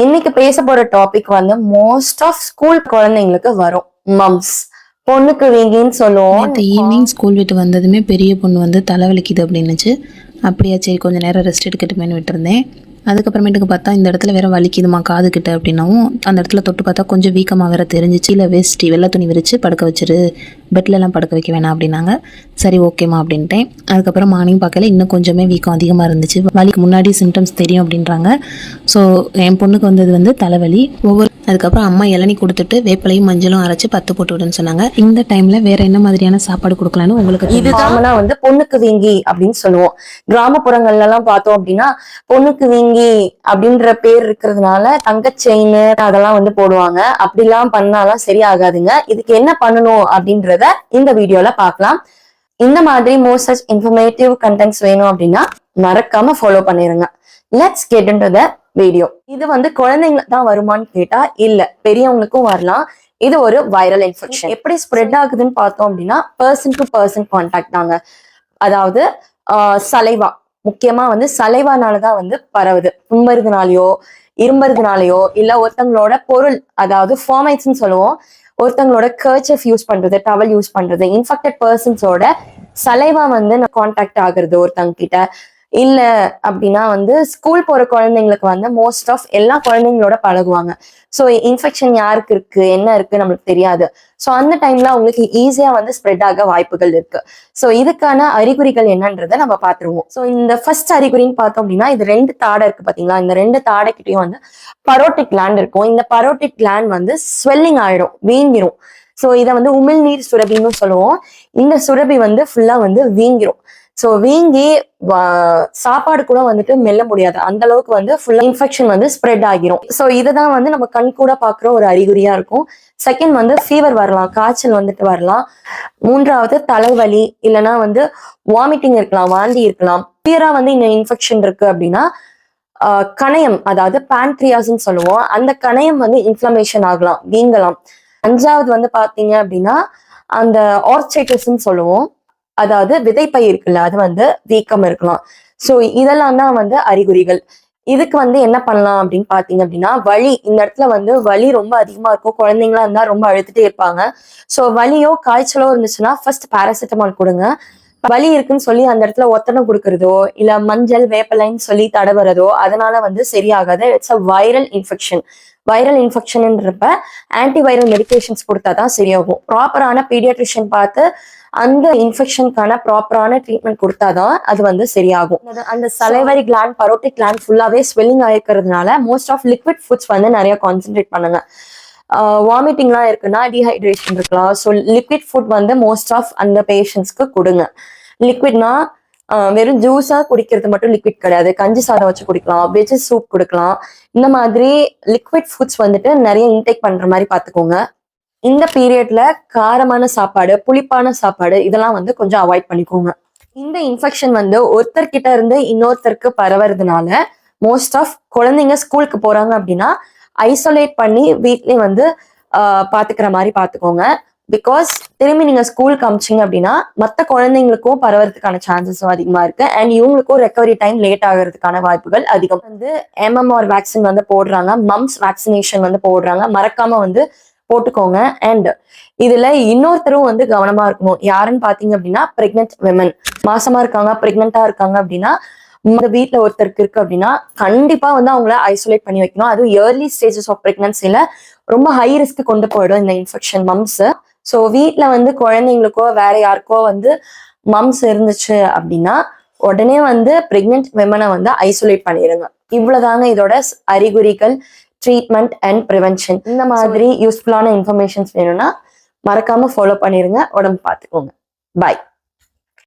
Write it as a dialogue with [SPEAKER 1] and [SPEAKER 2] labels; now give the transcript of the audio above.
[SPEAKER 1] இன்னைக்கு பேச போற டாபிக் வந்து மோஸ்ட் ஆஃப் ஸ்கூல் குழந்தைங்களுக்கு வரும். மம்ஸ் பொண்ணுக்கு வீங்கின்னு சொல்லுவோம்.
[SPEAKER 2] ஈவினிங் ஸ்கூல் விட்டு வந்ததுமே பெரிய பொண்ணு வந்து தலைவலிக்குது அப்படின்னுச்சு. அப்படியா, சரி கொஞ்சம் நேரம் ரெஸ்ட் எடுக்கட்டுமேனு விட்டுருந்தேன். அதுக்கப்புறமேட்டுக்கு பார்த்தா இந்த இடத்துல வேற வலிக்குதுமா காது கிட்ட அப்படின்னாவும் அந்த இடத்துல தொட்டு பார்த்தா கொஞ்சம் வீக்கமாக வேற தெரிஞ்சிச்சு. இல்லை வேஸ்ட்டி வெள்ளை துணி விரிச்சு படுக்க வச்சிரு, பெட்லலாம் படுக்க வைக்க வேணாம் அப்படின்னாங்க. சரி ஓகேம்மா அப்படின்ட்டேன். அதுக்கப்புறம் மார்னிங் பார்க்கல இன்னும் கொஞ்சமே வீக்கம் அதிகமாக இருந்துச்சு. வலிக்கு முன்னாடி சிம்டம்ஸ் தெரியும் அப்படின்றாங்க. ஸோ என் பொண்ணுக்கு வந்தது வந்து தலைவலி. அதுக்கப்புறம் அம்மா இளநீ கொடுத்துட்டு வேப்பிலையும் மஞ்சளும் அரைச்சு பத்து போட்டு விடுன்னு சொன்னாங்க. இந்த டைம்ல வேற என்ன மாதிரியான சாப்பாடு கொடுக்கலான்னு உங்களுக்கு
[SPEAKER 1] இதுதான் வந்து பொண்ணுக்கு வீங்கி அப்படின்னு சொல்லுவோம். கிராமப்புறங்கள்ல எல்லாம் பார்த்தோம் அப்படின்னா பொண்ணுக்கு வீங்கி அப்படின்ற பேர் இருக்கிறதுனால தங்க செயின் அதெல்லாம் வந்து போடுவாங்க. அப்படிலாம் பண்ணாலாம் சரியாகாதுங்க. இதுக்கு என்ன பண்ணணும் அப்படின்றத இந்த வீடியோல பார்க்கலாம். இந்த மாதிரி மோர் சச் இன்ஃபர்மேட்டிவ் கண்டென்ட்ஸ் வேணும் அப்படின்னா மறக்காம ஃபாலோ பண்ணிருங்க. Let's get into the video. இது வந்து குழந்தைங்களுக்கு தான் வருமானு கேட்டா இல்ல, பெரியவங்களுக்கும் வரலாம். இது ஒரு வைரல் இன்ஃபெக்ஷன். எப்படி ஸ்ப்ரெட் ஆகுதுன்னு பார்த்தோம் அப்படின்னா பர்சன் டு பர்சன் கான்டாக்ட் தாங்க. அதாவது சலைவா, முக்கியமா வந்து சலைவானாலதான் வந்து பரவுது. தும்புறதுனாலயோ இரும்புறதுனாலயோ இல்ல ஒருத்தங்களோட பொருள், அதாவது ஃபார்மைட்ஸ்ன்னு சொல்லுவோம், ஒருத்தங்களோட கர்ச்சீஃப் யூஸ் பண்றது, டவல் யூஸ் பண்றது, இன்ஃபெக்டட் பர்சன்ஸோட சலைவா வந்து கான்டாக்ட் ஆகுறது ஒருத்தங்க கிட்ட. இல்ல அப்படின்னா வந்து ஸ்கூல் போற குழந்தைங்களுக்கு வந்து மோஸ்ட் ஆஃப் எல்லா குழந்தைங்களோட பழகுவாங்க. ஸோ இன்ஃபெக்ஷன் யாருக்கு இருக்கு என்ன இருக்கு நம்மளுக்கு தெரியாது. ஸோ அந்த டைம்ல அவங்களுக்கு ஈஸியா வந்து ஸ்ப்ரெட் ஆக வாய்ப்புகள் இருக்கு. ஸோ இதுக்கான அறிகுறிகள் என்னன்றதை நம்ம பார்த்துருவோம். ஸோ இந்த ஃபர்ஸ்ட் அறிகுறின்னு பார்த்தோம் அப்படின்னா இது ரெண்டு தாடை இருக்கு பாத்தீங்களா, இந்த ரெண்டு தாடைக்கிட்டையும் வந்து பரோட்டிக் கிளாண்ட் இருக்கும். இந்த பரோட்டிக் கிளாண்ட் வந்து ஸ்வெல்லிங் ஆயிடும், வீங்கிரும். ஸோ இதை வந்து உமிழ்நீர் சுரபின்னு சொல்லுவோம். இந்த சுரபி வந்து ஃபுல்லா வந்து வீங்கிரும். ஸோ வீங்கி சாப்பாடு கூட வந்துட்டு மெல்ல முடியாது, அந்த அளவுக்கு வந்து ஃபுல்லா இன்ஃபெக்ஷன் வந்து ஸ்ப்ரெட் ஆகிரும். ஸோ இதுதான் வந்து நம்ம கண் கூட பாக்குற ஒரு அறிகுறியா இருக்கும். செகண்ட் வந்து ஃபீவர் வரலாம், காய்ச்சல் வந்துட்டு வரலாம். மூன்றாவது தலைவலி, இல்லைன்னா வந்து வாமிட்டிங் இருக்கலாம், வாந்தி இருக்கலாம். கிளியரா வந்து இந்த இன்ஃபெக்ஷன் இருக்கு அப்படின்னா கணையம், அதாவது பேன்க்ரியாஸ்ன்னு சொல்லுவோம், அந்த கணையம் வந்து இன்ஃப்ளமேஷன் ஆகலாம், வீங்கலாம். அஞ்சாவது வந்து பாத்தீங்க அப்படின்னா அந்த ஆர்ச்சைட்டிஸ்ன்னு சொல்லுவோம், அதாவது விதைப்பை இருக்குல்ல, அது வந்து வீக்கம் இருக்கலாம். ஸோ இதெல்லாம் தான் வந்து அறிகுறிகள். இதுக்கு வந்து என்ன பண்ணலாம் அப்படின்னு பாத்தீங்க அப்படின்னா வலி, இந்த இடத்துல வந்து வலி ரொம்ப அதிகமா இருக்கும். குழந்தைங்களா இருந்தா ரொம்ப அழுத்துட்டே இருப்பாங்க. ஸோ வலியோ காய்ச்சலோ இருந்துச்சுன்னா ஃபர்ஸ்ட் பாராசிட்டமால் கொடுங்க. வலி இருக்குன்னு சொல்லி அந்த இடத்துல ஒத்தனை கொடுக்கறதோ இல்ல மஞ்சள் வேப்பலைன்னு சொல்லி தடவுறதோ அதனால வந்து சரியாகாது. It's a viral infection. Viral இன்ஃபெக்ஷன்ன்றப்ப ஆன்டிவைரல் மெடிகேஷன்ஸ் கொடுத்தாதான் சரியாகும். ப்ராப்பரான பீடியாட்ரிஷியன் பார்த்து அந்த இன்ஃபெக்ஷனுக்கான ப்ராப்பரான ட்ரீட்மெண்ட் கொடுத்தாதான் அது வந்து சரியாகும். அந்த சலைவரி கிளாண்ட், பரோட்டிக் கிளாண்ட் ஃபுல்லாவே ஸ்வெல்லிங் ஆயிருக்கிறதுனால மோஸ்ட் ஆஃப் லிக்விட் ஃபுட்ஸ் வந்து நிறைய கான்சென்ட்ரேட் பண்ணுங்க. வாமிட்டிங்லாம் இருக்குன்னா டீஹைட்ரேஷன் இருக்கலாம். ஸோ லிக்விட் ஃபுட் வந்து மோஸ்ட் ஆஃப் அந்த பேஷண்ட்ஸ்க்கு கொடுங்க. லிக்விட்னா வெறும் ஜூஸா குடிக்கிறது மட்டும் லிக்விட் கிடையாது. கஞ்சி சாதம் வச்சு குடிக்கலாம், வெஜ் சூப் கொடுக்கலாம். இந்த மாதிரி லிக்விட் ஃபுட்ஸ் வந்துட்டு நிறைய இன்டேக் பண்ற மாதிரி பாத்துக்கோங்க. இந்த பீரியட்ல காரமான சாப்பாடு, புளிப்பான சாப்பாடு இதெல்லாம் வந்து கொஞ்சம் அவாய்ட் பண்ணிக்கோங்க. இந்த இன்ஃபெக்ஷன் வந்து ஒருத்தர்கிட்ட இருந்து இன்னொருத்தருக்கு பரவுறதுனால மோஸ்ட் ஆஃப் குழந்தைங்க ஸ்கூலுக்கு போறாங்க அப்படின்னா ஐசோலேட் பண்ணி வீட்லயே வந்து பாத்துக்கிற மாதிரி பாத்துக்கோங்க. பிகாஸ் திரும்பி நீங்க ஸ்கூலுக்கு அமிச்சிங்க அப்படின்னா மற்ற குழந்தைங்களுக்கும் பரவறதுக்கான சான்சஸும் அதிகமா இருக்கு. அண்ட் இவங்களுக்கும் ரெக்கவரி டைம் லேட் ஆகிறதுக்கான வாய்ப்புகள் அதிகம். வந்து MMR வேக்சின் வந்து போடுறாங்க, மம்ஸ் வேக்சினேஷன் வந்து போடுறாங்க, மறக்காம வந்து போட்டுக்கோங்க. அண்ட் இதுல இன்னொருத்தரும் வந்து கவனமா இருக்கணும். யாருன்னு பாத்தீங்க அப்படின்னா பிரெக்னென்ட் விமன், மாசமா இருக்காங்க, பிரெக்னெண்டா இருக்காங்க அப்படின்னா வீட்டுல ஒருத்தருக்கு இருக்கு அப்படின்னா கண்டிப்பா வந்து அவங்கள ஐசோலேட் பண்ணி வைக்கணும். அதுவும் இயர்லி ஸ்டேஜஸ் ஆஃப் பிரெக்னன்சில ரொம்ப ஹை ரிஸ்க் கொண்டு போயிடும் இந்த இன்ஃபெக்ஷன் மம்ஸ். ஸோ வீட்டுல வந்து குழந்தைங்களுக்கோ வேற யாருக்கோ வந்து மம்ஸ் இருந்துச்சு அப்படின்னா உடனே வந்து பிரெக்னென்ட் விமனை வந்து ஐசோலேட் பண்ணிடுங்க. இவ்வளவுதாங்க இதோட அறிகுறிகள், ட்ரீட்மெண்ட் அண்ட் ப்ரிவென்ஷன். இந்த மாதிரி யூஸ்ஃபுல்லான இன்ஃபர்மேஷன்ஸ் வேணும்னா மறக்காம ஃபாலோ பண்ணிருங்க. உடம்பு பார்த்துக்கோங்க. பாய்.